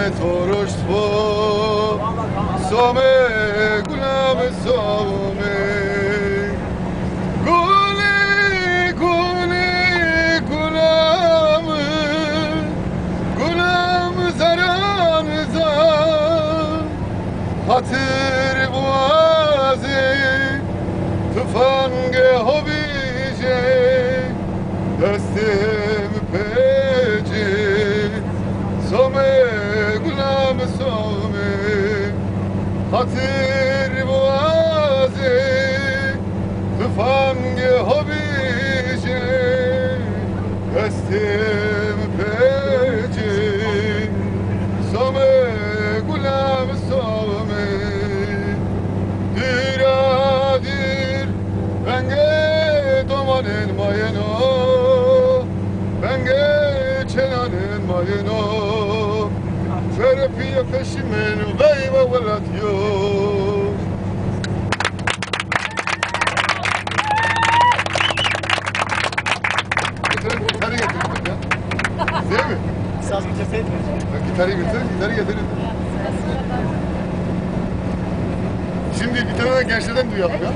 تورشتو سومه گلم سومه گلی گلی گلم زران زن hatır boğazı tufan hobice destim peci some gulam some hatır boğazı tufan hobice destim peci some gulam some diradir benge domanın mayeno benge çenanın mayeno ferfiye peşimin gayba velat yok. Gitarı getirdim ya. Değil mi? Saz getirseydin. Gitarı getirin. Şimdi bir tane de gençlerden duyalım ya.